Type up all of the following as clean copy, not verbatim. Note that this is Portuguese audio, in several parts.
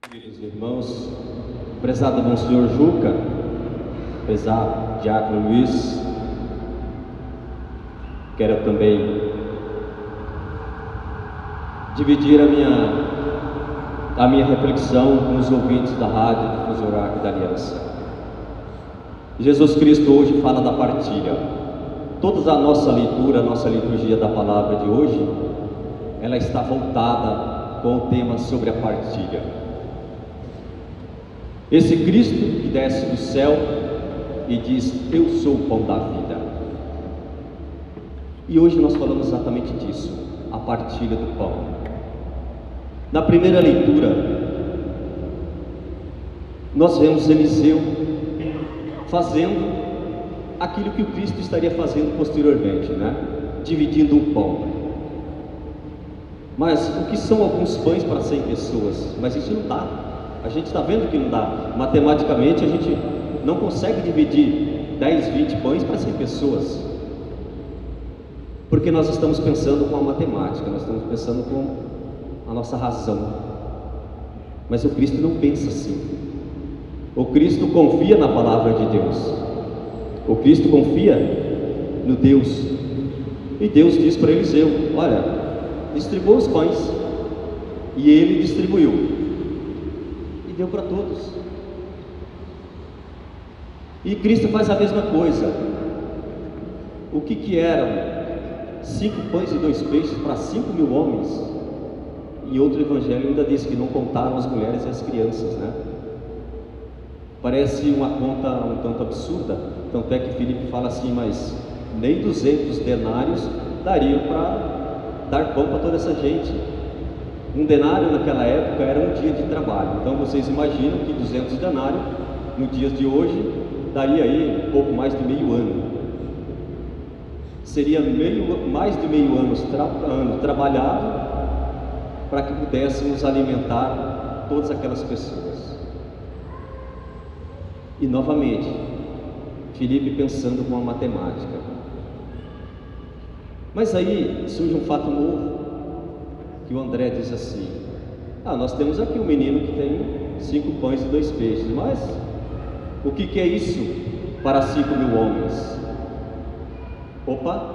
Queridos irmãos, prezado Monsenhor Juca, prezado Diácono Luiz, quero também dividir a minha reflexão com os ouvintes da Rádio Difusora da Aliança. Jesus Cristo hoje fala da partilha. Toda a nossa leitura, a nossa liturgia da palavra de hoje, ela está voltada com o tema sobre a partilha. Esse Cristo que desce do céu e diz: eu sou o pão da vida. E hoje nós falamos exatamente disso, a partilha do pão. Na primeira leitura, nós vemos Eliseu fazendo aquilo que o Cristo estaria fazendo posteriormente, dividindo o pão. Mas o que são alguns pães para 100 pessoas? Mas isso não dá. A gente está vendo que não dá. Matematicamente a gente não consegue dividir 10, 20 pães para 100 pessoas. Porque nós estamos pensando com a matemática, nós estamos pensando com a nossa razão. Mas o Cristo não pensa assim. O Cristo confia na palavra de Deus. O Cristo confia no Deus. E Deus diz para Eliseu: olha, distribua os pães. E ele distribuiu. Deu para todos. E Cristo faz a mesma coisa. O que eram 5 pães e 2 peixes para 5.000 homens? Em outro evangelho ainda diz que não contaram as mulheres e as crianças, Parece uma conta um tanto absurda. Tanto é que Filipe fala assim: mas nem 200 denários dariam para dar pão para toda essa gente. Um denário naquela época era um dia de trabalho. Então vocês imaginam que 200 denários, no dia de hoje, daria aí um pouco mais de meio ano. Seria mais de meio ano trabalhado para que pudéssemos alimentar todas aquelas pessoas. E novamente, Filipe pensando com a matemática. Mas aí surge um fato novo, que o André diz assim: nós temos aqui um menino que tem 5 pães e 2 peixes, mas o que é isso para 5.000 homens? Opa!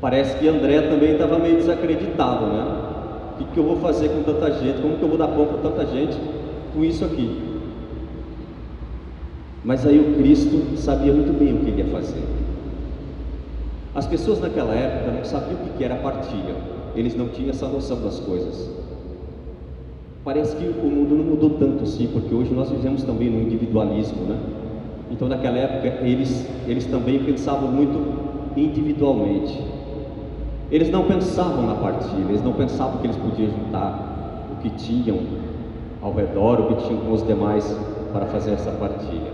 Parece que André também estava meio desacreditado, O que eu vou fazer com tanta gente? Como que eu vou dar pão para tanta gente com isso aqui? Mas aí o Cristo sabia muito bem o que ele ia fazer. As pessoas naquela época não sabiam o que era partilha. Eles não tinham essa noção das coisas. Parece que o mundo não mudou tanto assim, porque hoje nós vivemos também no individualismo, Então naquela época eles também pensavam muito individualmente. Eles não pensavam na partilha, eles não pensavam que eles podiam juntar o que tinham ao redor, o que tinham com os demais para fazer essa partilha.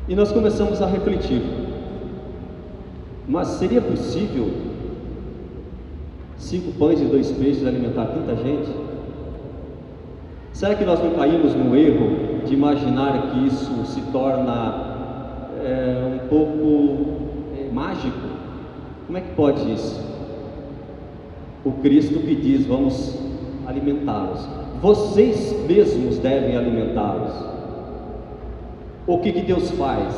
E nós começamos a refletir: mas seria possível 5 pães e 2 peixes alimentar tanta gente? Será que nós não caímos no erro de imaginar que isso se torna um pouco mágico? Como é que pode isso? O Cristo que diz: vamos alimentá-los, vocês mesmos devem alimentá-los. O que Deus faz?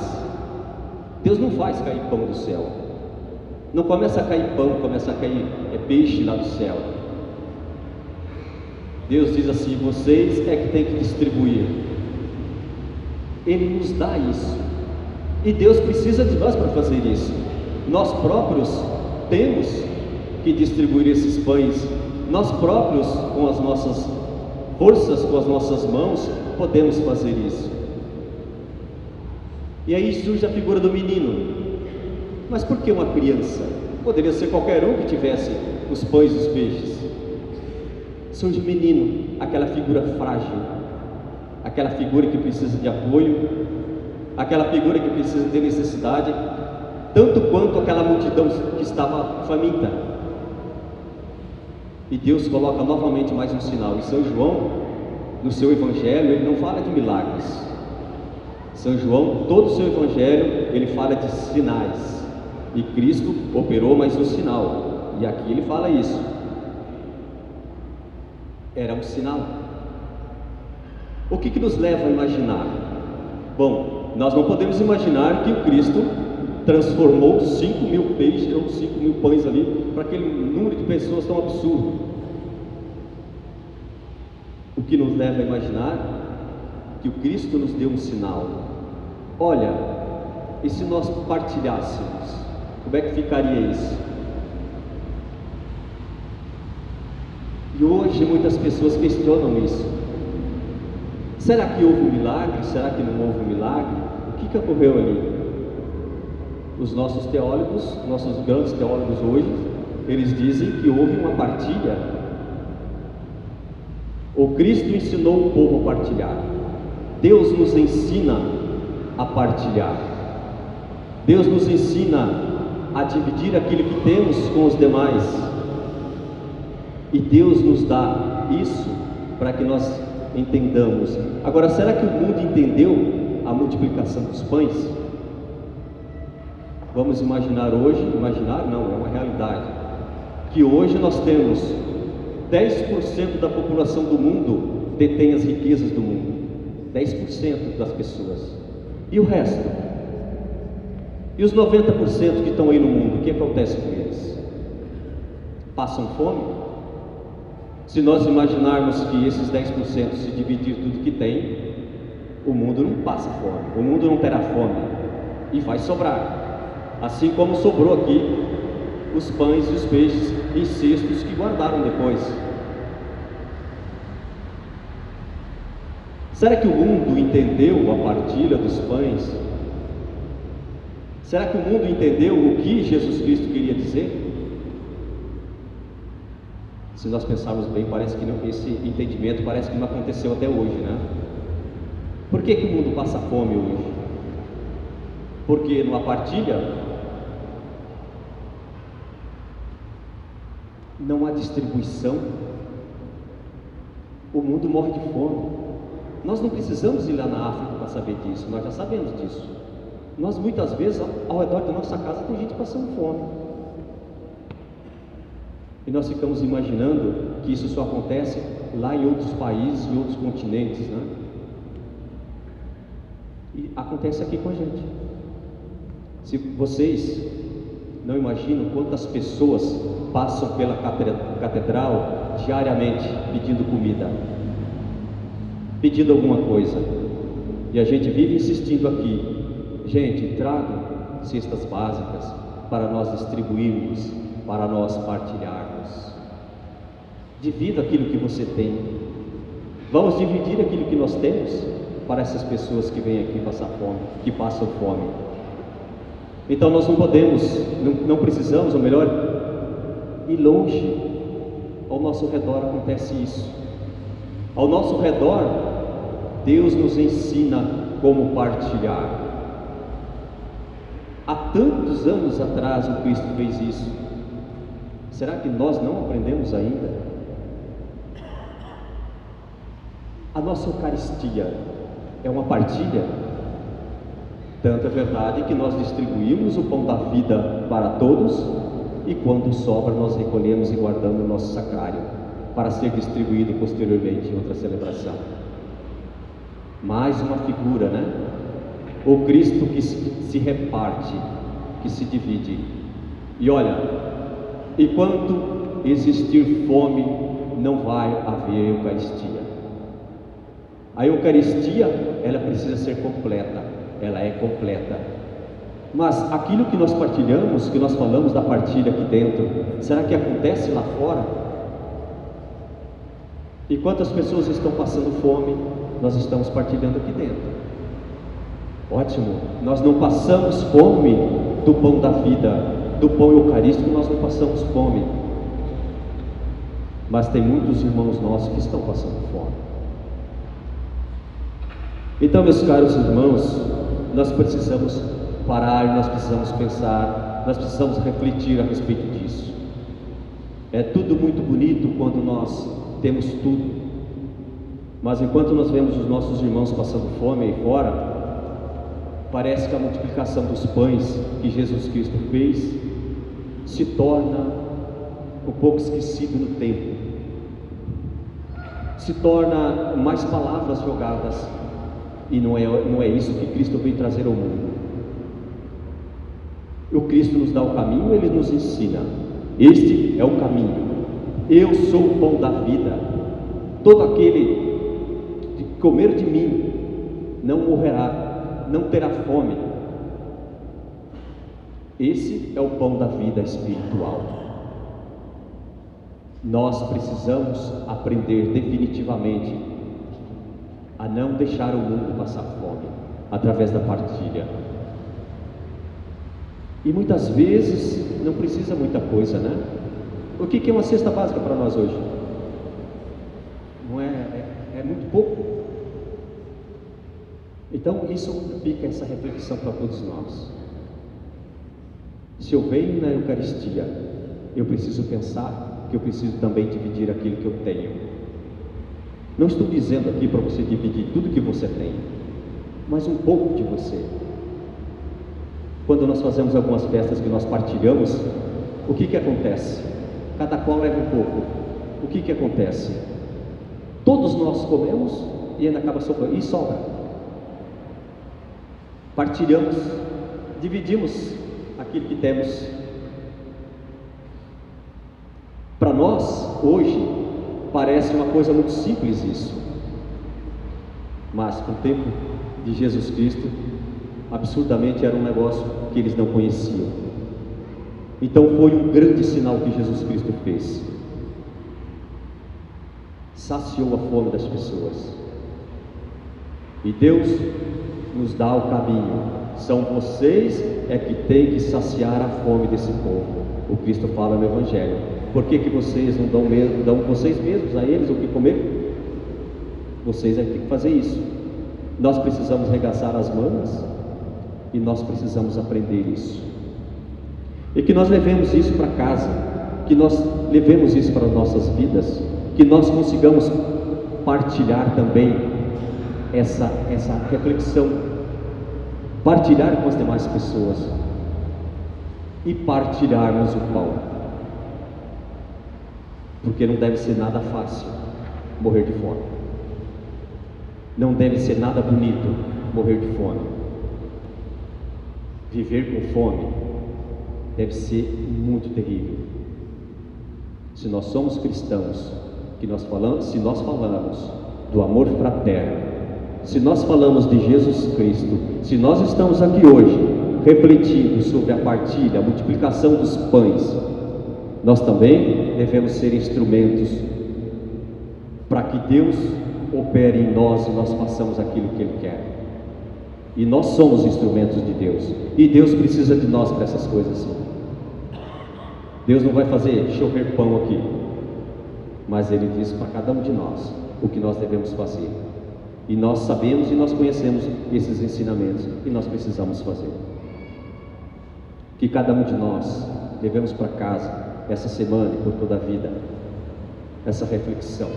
Deus não faz cair pão do céu. Não começa a cair pão, começa a cair peixe lá do céu. Deus diz assim: vocês é que tem que distribuir. Ele nos dá isso. E Deus precisa de nós para fazer isso. Nós próprios temos que distribuir esses pães. Nós próprios, com as nossas forças, com as nossas mãos, podemos fazer isso. E aí surge a figura do menino. Mas por que uma criança? Poderia ser qualquer um que tivesse os pães e os peixes. Surge o menino, aquela figura frágil, aquela figura que precisa de apoio, aquela figura que precisa de necessidade, tanto quanto aquela multidão que estava faminta. E Deus coloca novamente mais um sinal. E São João, no seu evangelho, ele não fala de milagres. São João, todo o seu evangelho, ele fala de sinais. E Cristo operou mais um sinal. E aqui ele fala isso. Era um sinal. O que nos leva a imaginar? Bom, nós não podemos imaginar que o Cristo transformou 5.000 peixes ou 5.000 pães ali para aquele número de pessoas tão absurdo. O que nos leva a imaginar que o Cristo nos deu um sinal. Olha, e se nós partilhássemos, como é que ficaria isso? E hoje muitas pessoas questionam isso. Será que houve um milagre? Será que não houve um milagre? O que ocorreu ali? Os nossos teólogos, nossos grandes teólogos hoje, eles dizem que houve uma partilha. O Cristo ensinou o povo a partilhar. Deus nos ensina a partilhar. Deus nos ensina a dividir aquilo que temos com os demais. E Deus nos dá isso para que nós entendamos. Agora, será que o mundo entendeu a multiplicação dos pães? Vamos imaginar hoje, imaginar não, é uma realidade, que hoje nós temos 10% da população do mundo detém as riquezas do mundo, 10% das pessoas, e o resto? E os 90% que estão aí no mundo, o que acontece com eles? Passam fome? Se nós imaginarmos que esses 10% se dividir tudo que tem, o mundo não passa fome, o mundo não terá fome, e vai sobrar. Assim como sobrou aqui os pães e os peixes em cestos que guardaram depois. Será que o mundo entendeu a partilha dos pães? Será que o mundo entendeu o que Jesus Cristo queria dizer? Se nós pensarmos bem, parece que não, esse entendimento parece que não aconteceu até hoje, né? Por que o mundo passa fome hoje? Porque numa partilha não há distribuição, o mundo morre de fome. Nós não precisamos ir lá na África para saber disso, nós já sabemos disso. Nós muitas vezes ao redor da nossa casa tem gente passando fome, e nós ficamos imaginando que isso só acontece lá em outros países, em outros continentes, né? E acontece aqui com a gente. Se vocês não imaginam quantas pessoas passam pela catedral diariamente pedindo comida, pedindo alguma coisa, e a gente vive insistindo aqui: gente, tragam cestas básicas para nós distribuirmos, para nós partilharmos. Divida aquilo que você tem. Vamos dividir aquilo que nós temos para essas pessoas que vêm aqui passar fome, que passam fome. Então nós não podemos, não precisamos, ou melhor, ir longe. Ao nosso redor acontece isso. Ao nosso redor, Deus nos ensina como partilhar. Há tantos anos atrás o Cristo fez isso. Será que nós não aprendemos ainda? A nossa Eucaristia é uma partilha. Tanto é verdade que nós distribuímos o pão da vida para todos, e quando sobra nós recolhemos e guardamos no nosso sacrário para ser distribuído posteriormente em outra celebração. Mais uma figura, né? O Cristo que se reparte, que se divide. E olha, enquanto existir fome, não vai haver Eucaristia. A Eucaristia, ela precisa ser completa, ela é completa. Mas aquilo que nós partilhamos, que nós falamos da partilha aqui dentro, será que acontece lá fora? Enquanto as pessoas estão passando fome, nós estamos partilhando aqui dentro. Ótimo, nós não passamos fome do pão da vida, do pão eucarístico, nós não passamos fome. Mas tem muitos irmãos nossos que estão passando fome. Então, meus caros irmãos, nós precisamos parar, nós precisamos pensar, nós precisamos refletir a respeito disso. É tudo muito bonito quando nós temos tudo, mas enquanto nós vemos os nossos irmãos passando fome aí fora, parece que a multiplicação dos pães que Jesus Cristo fez se torna um pouco esquecido no tempo. se torna mais palavras jogadas, e não é isso que Cristo veio trazer ao mundo. O Cristo nos dá o caminho, Ele nos ensina: este é o caminho, eu sou o pão da vida, todo aquele que comer de mim não morrerá, não terá fome. Esse é o pão da vida espiritual. Nós precisamos aprender definitivamente a não deixar o mundo passar fome através da partilha. E muitas vezes não precisa muita coisa, né? O que é uma cesta básica para nós hoje? Não é muito pouco. Então isso fica essa reflexão para todos nós. Se eu venho na Eucaristia, eu preciso pensar que eu preciso também dividir aquilo que eu tenho. Não estou dizendo aqui para você dividir tudo que você tem, mas um pouco de você. Quando nós fazemos algumas festas que nós partilhamos, o que acontece? Cada qual leva um pouco. O que acontece? Todos nós comemos e ainda acaba sobrando, e sobra. Partilhamos, dividimos aquilo que temos. Para nós, hoje, parece uma coisa muito simples isso, mas para o tempo de Jesus Cristo, absurdamente era um negócio que eles não conheciam. Então foi um grande sinal que Jesus Cristo fez. Saciou a fome das pessoas. E Deus nos dá o caminho. São vocês que têm que saciar a fome desse povo. O Cristo fala no Evangelho. Por que vocês não dão vocês mesmos a eles o que comer? Vocês têm que fazer isso. Nós precisamos regaçar as mangas e nós precisamos aprender isso. E que nós levemos isso para casa, que nós levemos isso para nossas vidas, que nós consigamos partilhar também essa reflexão, partilhar com as demais pessoas e partilharmos o pão, porque não deve ser nada fácil morrer de fome, não deve ser nada bonito morrer de fome. Viver com fome deve ser muito terrível. Se nós somos cristãos, se nós falamos do amor fraterno, se nós falamos de Jesus Cristo, se nós estamos aqui hoje refletindo sobre a partilha, a multiplicação dos pães, nós também devemos ser instrumentos para que Deus opere em nós e nós façamos aquilo que Ele quer. E nós somos instrumentos de Deus, e Deus precisa de nós para essas coisas sim. Deus não vai fazer chover pão aqui, mas Ele diz para cada um de nós o que nós devemos fazer, e nós sabemos e nós conhecemos esses ensinamentos, e nós precisamos fazer. Que cada um de nós levemos para casa essa semana e por toda a vida essa reflexão,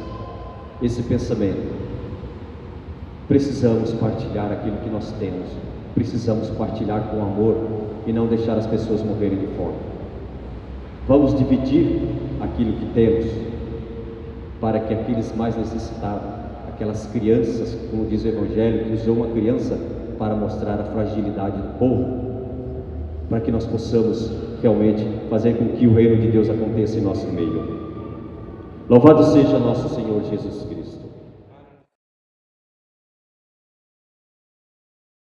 esse pensamento. Precisamos partilhar aquilo que nós temos, precisamos partilhar com amor e não deixar as pessoas morrerem de fome. Vamos dividir aquilo que temos para que aqueles mais necessitados, aquelas crianças, como diz o Evangelho, que usou uma criança para mostrar a fragilidade do povo, para que nós possamos realmente fazer com que o reino de Deus aconteça em nosso meio. Louvado seja nosso Senhor Jesus Cristo.